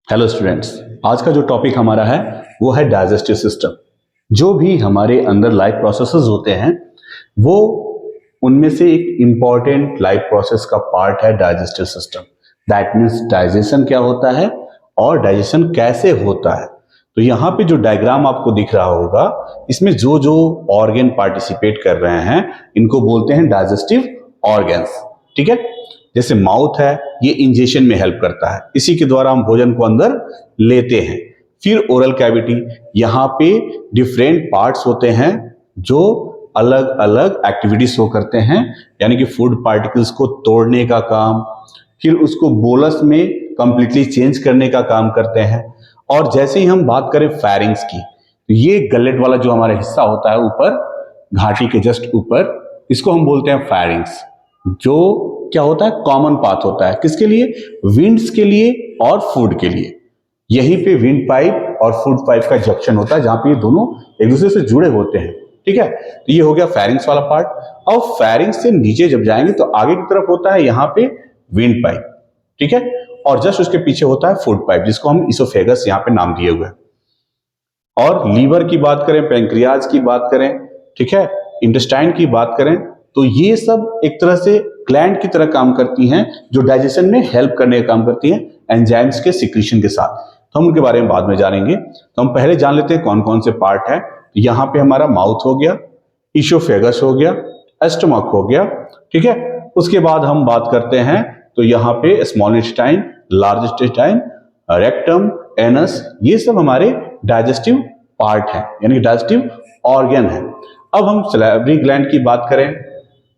Hello students, आज का जो टॉपिक हमारा है वो है डाइजेस्टिव सिस्टम। जो भी हमारे अंदर लाइफ प्रोसेसेस होते हैं वो उनमें से एक इंपॉर्टेंट लाइफ प्रोसेस का पार्ट है digestive system. That means digestion क्या होता है और डाइजेशन कैसे होता है। तो यहाँ पे जो डायग्राम आपको दिख रहा होगा, इसमें जो जो ऑर्गन पार्टिसिपेट कर रहे हैं इनको बोलते हैं डाइजेस्टिव ऑर्गन्स। ठीक है, जैसे माउथ है, ये इंजेशन में हेल्प करता है, इसी के द्वारा हम भोजन को अंदर लेते हैं। फिर ओरल कैविटी, यहाँ पे डिफरेंट पार्ट्स होते हैं जो अलग अलग एक्टिविटीज शो करते हैं, यानी कि फूड पार्टिकल्स को तोड़ने का काम, फिर उसको बोलस में कंप्लीटली चेंज करने का काम करते हैं। और जैसे ही हम बात करें फैरिंग्स की, तो ये गलेट वाला जो हमारा हिस्सा होता है ऊपर, घाटी के जस्ट ऊपर, इसको हम बोलते हैं फैरिंग्स। जो क्या होता है, कॉमन पाथ होता है, किसके लिए? विंड्स के लिए और फूड के लिए। यहीं पे विंड पाइप और फूड पाइप का जंक्शन होता है, जहां पे ये दोनों एक दूसरे से जुड़े होते हैं। ठीक है, तो ये हो गया फैरिंग्स वाला पार्ट। अब फैरिंग्स से नीचे जब जाएंगे तो आगे की तरफ होता है यहाँ पे विंड पाइप। ठीक है, और जस्ट उसके पीछे होता है फूड पाइप, जिसको हम इसोफेगस यहाँ पे नाम दिए हुए हैं। और लीवर की बात करें, पैंक्रियाज की बात करें, ठीक है, इंटेस्टाइन की बात करें, तो ये सब एक तरह से ग्लैंड की तरह काम करती हैं, जो डाइजेशन में हेल्प करने का काम करती हैं एंजाइम्स के सिक्रीशन के साथ। तो हम उनके बारे में बाद में जानेंगे। तो हम पहले जान लेते हैं कौन कौन से पार्ट है। यहाँ पे हमारा माउथ हो गया, इसोफेगस हो गया, स्टमक हो गया। ठीक है, उसके बाद हम बात करते हैं तो यहाँ पे small intestine, large intestine, rectum, anus, ये सब हमारे डाइजेस्टिव पार्ट है, यानी डाइजेस्टिव ऑर्गन है। अब हम सैलिवरी ग्लैंड की बात करें,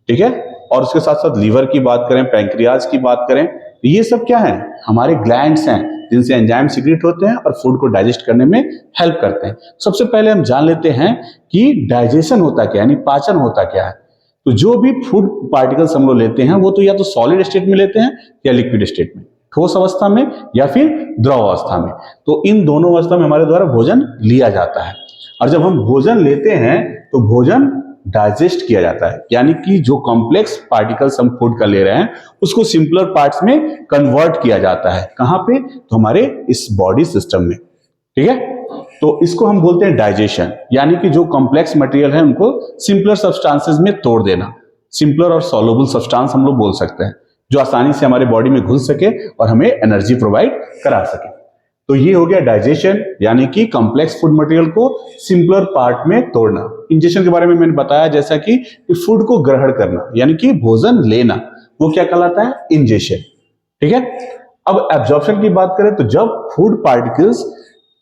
ठीक है, और उसके साथ साथ लीवर की बात करें, पैंक्रियाज की बात करें, तो ये सब क्या है, हमारे ग्लैंड्स हैं जिनसे एंजाइम सीक्रेट होते हैं और फूड को डाइजेस्ट करने में हेल्प करते हैं। सबसे पहले हम जान लेते हैं कि डाइजेशन होता क्या है, यानी पाचन होता क्या है। तो जो भी फूड पार्टिकल्स हम लोग लेते हैं वो तो या तो सॉलिड स्टेट में लेते हैं या लिक्विड स्टेट में, ठोस अवस्था में या फिर द्रव अवस्था में। तो इन दोनों अवस्था में हमारे द्वारा भोजन लिया जाता है। और जब हम भोजन लेते हैं तो भोजन डाइजेस्ट किया जाता है, यानी कि जो कॉम्प्लेक्स पार्टिकल्स हम फूड का ले रहे हैं उसको सिंपलर पार्ट्स में कन्वर्ट किया जाता है। कहां पे? तो हमारे इस बॉडी सिस्टम में। ठीक है, तो इसको हम बोलते हैं डाइजेशन, यानी कि जो कॉम्प्लेक्स मटेरियल है उनको सिंपलर सब्सटेंसेस में तोड़ देना। सिंपलर और सॉल्युबल सब्सटेंस हम लोग बोल सकते हैं, जो आसानी से हमारे बॉडी में घुल सके और हमें एनर्जी प्रोवाइड करा सके। तो ये हो गया डाइजेशन, यानी कि कॉम्प्लेक्स फूड मटेरियल को सिंपलर पार्ट में तोड़ना। इंजेशन के बारे में मैंने बताया, जैसा कि फूड को ग्रहण करना, यानी कि भोजन लेना, वो क्या कहलाता है? इंजेशन। ठीक है, अब एब्जॉर्प्शन की बात करें तो जब फूड पार्टिकल्स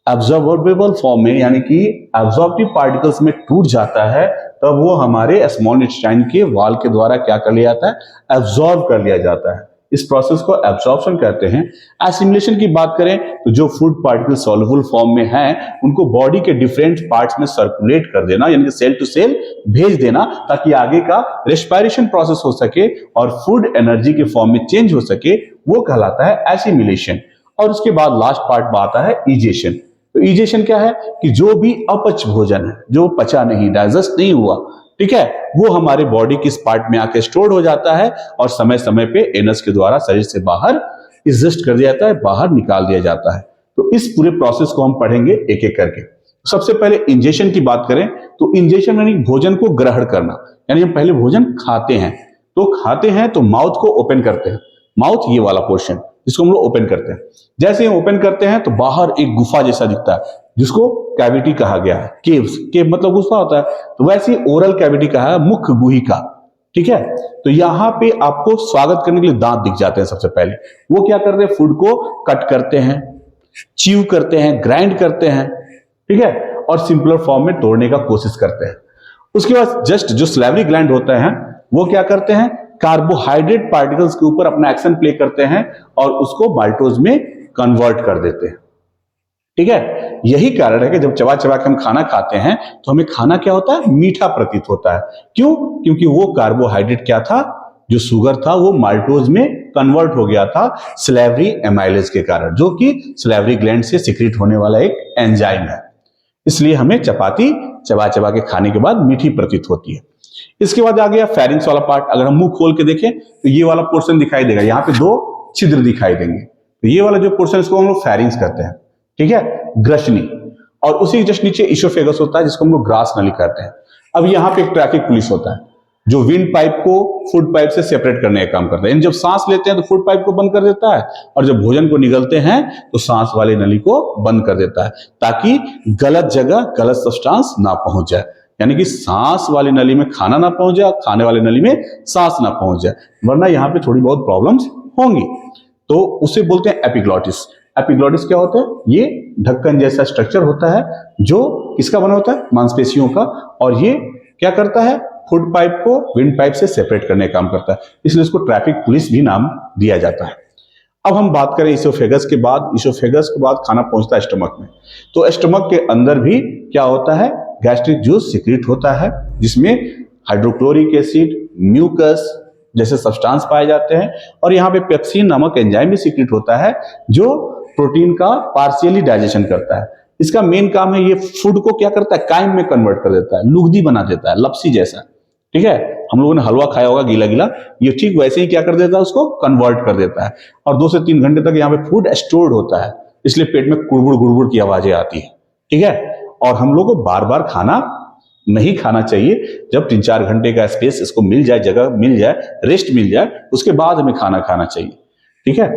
एब्जॉर्बेबल फॉर्म में, यानी कि एब्जॉर्प्टिव पार्टिकल्स में टूट जाता है, तब वो हमारे स्मॉल इंटेस्टाइन के वाल के द्वारा क्या कर लिया जाता है? एब्जॉर्ब कर लिया जाता है। इस प्रोसेस को एब्जॉर्प्शन कहते हैं। एसिमिलेशन की बात करें तो जो फूड पार्टिकल सॉल्युबल फॉर्म में हैं उनको बॉडी के डिफरेंट पार्ट्स में सर्कुलेट कर देना, यानी कि सेल टू सेल भेज देना, ताकि आगे का रेस्पिरेशन प्रोसेस हो सके और फूड एनर्जी के फॉर्म में चेंज हो सके, वो कहलाता है एसिमिलेशन। और उसके बाद लास्ट पार्ट आता है इजेशन। तो इजेशन क्या है कि जो भी अपच भोजन है, जो पचा नहीं, डाइजेस्ट नहीं हुआ, ठीक है, वो हमारे बॉडी के इस पार्ट में आके स्टोर हो जाता है और समय समय पे एनस के द्वारा शरीर से बाहर इजेस्ट कर दिया जाता है, बाहर निकाल दिया जाता है। तो इस पूरे प्रोसेस को हम पढ़ेंगे एक एक करके। सबसे पहले इंजेशन की बात करें तो इंजेशन यानी भोजन को ग्रहण करना, यानी हम पहले भोजन खाते हैं। तो खाते हैं तो माउथ को ओपन करते हैं, माउथ ये वाला पोर्शन जिसको हम लोग ओपन करते हैं। जैसे हम ओपन करते हैं तो बाहर एक गुफा जैसा दिखता है, जिसको कैविटी कहा गया है। केव्स, केव मतलब गुफा होता है, तो वैसे ओरल कैविटी कहा है, मुख्य गुहिका। ठीक है, तो यहां पे आपको स्वागत करने के लिए दांत दिख जाते हैं। सबसे पहले वो क्या करते हैं? फूड को कट करते हैं, च्यू करते हैं, ग्राइंड करते हैं, ठीक है, और सिंपलर फॉर्म में तोड़ने का कोशिश करते हैं। उसके बाद जस्ट जो सैलिवरी ग्लैंड होता है वो क्या करते हैं? कार्बोहाइड्रेट पार्टिकल्स के ऊपर अपना एक्शन प्ले करते हैं और उसको माल्टोज में कन्वर्ट कर देते हैं। ठीक है, यही कारण है कि जब चबा चबा के हम खाना खाते हैं तो हमें खाना क्या होता है? मीठा प्रतीत होता है। क्यों? क्योंकि वो कार्बोहाइड्रेट क्या था, जो शुगर था, वो माल्टोज में कन्वर्ट हो गया था सैलिवरी एमाइलेज के कारण, जो कि सैलिवरी ग्लैंड से सीक्रेट होने वाला एक एंजाइम है। इसलिए हमें चपाती चबा चबा के खाने के बाद मीठी प्रतीत होती है। इसके बाद आ गया फेरिंग्स वाला पार्ट। अगर हम मुंह खोल के देखें तो ये वाला पोर्शन दिखाई देगा, यहाँ पे दो छिद्र दिखाई देंगे। तो ये वाला जो पोर्शन इसको हम लोग फेरिंग्स कहते हैं, ठीक है, ग्रसनी। और उसी जस्ट नीचे इसोफेगस होता है जिसको हम लोग ग्रास नली कहते हैं। अब यहाँ पे एक ट्रैफिक पुलिस होता है जो विंड पाइप को फूड पाइप से सेपरेट करने का काम करता है। जब सांस लेते हैं तो फूड पाइप को बंद कर देता है, और जब भोजन को निगलते हैं तो सांस वाली नली को बंद कर देता है, ताकि गलत जगह गलत सब्सटेंस ना पहुंच जाए। यानी कि सांस वाली नली में खाना ना पहुंच जाए, खाने वाली नली में सांस ना पहुंच जाए, वरना यहाँ पे थोड़ी बहुत प्रॉब्लम्स होंगी। तो उसे बोलते हैं एपिग्लॉटिस। एपिग्लॉटिस क्या होता है? ये ढक्कन जैसा स्ट्रक्चर होता है जो किसका बना होता है? मांसपेशियों का। और ये क्या करता है? फूड पाइप को विंड पाइप से सेपरेट करने का काम करता है, इसलिए इसको ट्रैफिक पुलिस भी नाम दिया जाता है। अब हम बात करें इसोफेगस के बाद। इसोफेगस के बाद खाना पहुंचता है स्टमक में। तो स्टमक के अंदर भी क्या होता है? गैस्ट्रिक जूस सिक्रीट होता है, जिसमें हाइड्रोक्लोरिक एसिड, म्यूकस जैसे सब्सटेंस पाए जाते हैं। और यहाँ पे पेप्सिन नामक एंजाइम भी सिक्रीट होता है जो प्रोटीन का पार्शियली डाइजेशन करता है। इसका मेन काम है, ये फूड को क्या करता है? काइम में कन्वर्ट कर देता है, लुगदी बना देता है, लपसी जैसा। ठीक है, हम लोगों ने हलवा खाया होगा गीला गीला, ये ठीक वैसे ही क्या कर देता है? उसको कन्वर्ट कर देता है। और 2 से 3 घंटे तक यहाँ पे फूड स्टोर्ड होता है, इसलिए पेट में कुड़बुड़ गुड़बुड़ की आवाजें आती है। ठीक है, और हम लोग को बार बार खाना नहीं खाना चाहिए। जब 3-4 घंटे का स्पेस इसको मिल जाए, जगह मिल जाए, रेस्ट मिल जाए, उसके बाद हमें खाना खाना चाहिए। ठीक है,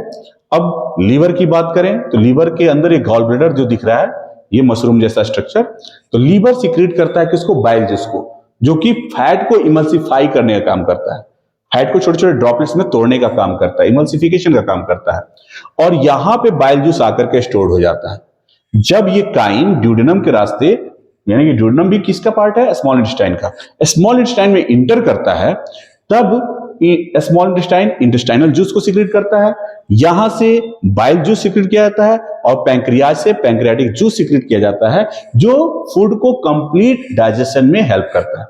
अब लीवर की बात करें तो लीवर के अंदर एक गॉल ब्लैडर जो दिख रहा है, ये मशरूम जैसा स्ट्रक्चर। तो लीवर सीक्रेट करता है किसको? बाइल जूस को, जो कि फैट को इमल्सिफाई करने का काम करता है, फैट को छोटे छोटे ड्रॉपलेट्स में तोड़ने का काम करता है, इमल्सिफिकेशन का काम करता है। और यहां पे बाइल जूस आकर के स्टोर हो जाता है। जब ये काइम ड्यूडेनम के रास्ते, यानी कि ड्यूडेनम भी किसका पार्ट है? स्मॉल इंटेस्टाइन का। स्मॉल इंटेस्टाइन में इंटर करता है, तब स्मॉल इंटेस्टाइन इंटेस्टाइनल जूस को सीक्रेट करता है, यहां से बाइल जूस सीक्रेट किया जाता है, और पैंक्रियाज से पैंक्रियाटिक जूस सीक्रेट किया जाता है, जो फूड को कंप्लीट डाइजेशन में हेल्प करता है।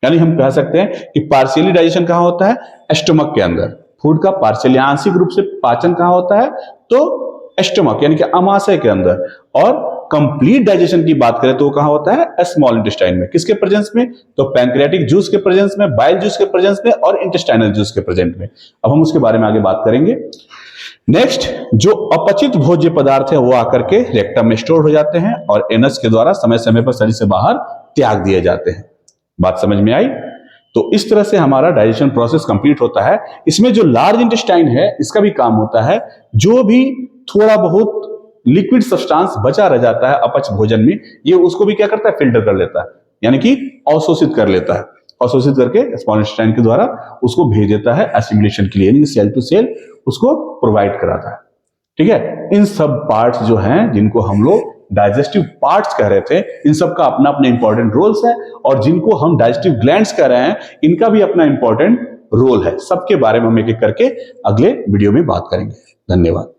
यानी हम कह सकते हैं कि पार्शियली डाइजेशन कहां होता है? स्टमक के अंदर। फूड का पार्शियली आंशिक रूप से पाचन कहां होता है? तो स्टमक यानी कि अमाशय के अंदर। और कंप्लीट डाइजेशन की बात करें तो कहां होता है? स्मॉल इंटेस्टाइन में। किसके प्रेजेंस में? तो पैंक्रियाटिक जूस के प्रेजेंस में, बाइल जूस के प्रेजेंस में, और इंटेस्टाइनल जूस के प्रेजेंस में। अब हम उसके बारे में आगे बात करेंगे। नेक्स्ट, जो अपचित भोज्य पदार्थ है वो आकर के रेक्टम में स्टोर हो जाते हैं और एनस के द्वारा समय समय पर शरीर से बाहर त्याग दिए जाते हैं। बात समझ में आई? तो इस तरह से हमारा डाइजेशन प्रोसेस कंप्लीट होता है। इसमें जो लार्ज इंटेस्टाइन है, इसका भी काम होता है, जो भी थोड़ा बहुत लिक्विड सब्सटेंस बचा रह जाता है अपच भोजन में, ये उसको भी क्या करता है? फिल्टर कर लेता है, यानी कि अवशोषित कर लेता है। अवशोषित करके स्मॉल इंटेस्टाइन के द्वारा उसको भेज देता है एसिमिलेशन के लिए, यानी सेल टू सेल उसको प्रोवाइड कराता है। ठीक है, इन सब पार्ट्स जो हैं, जिनको हम लोग डाइजेस्टिव पार्ट्स कह रहे थे, इन सब का अपना अपना इंपॉर्टेंट रोल्स है, और जिनको हम डाइजेस्टिव ग्लैंड्स कह रहे हैं, इनका भी अपना इंपॉर्टेंट रोल है। सबके बारे में हम एक एक करके अगले वीडियो में बात करेंगे। धन्यवाद।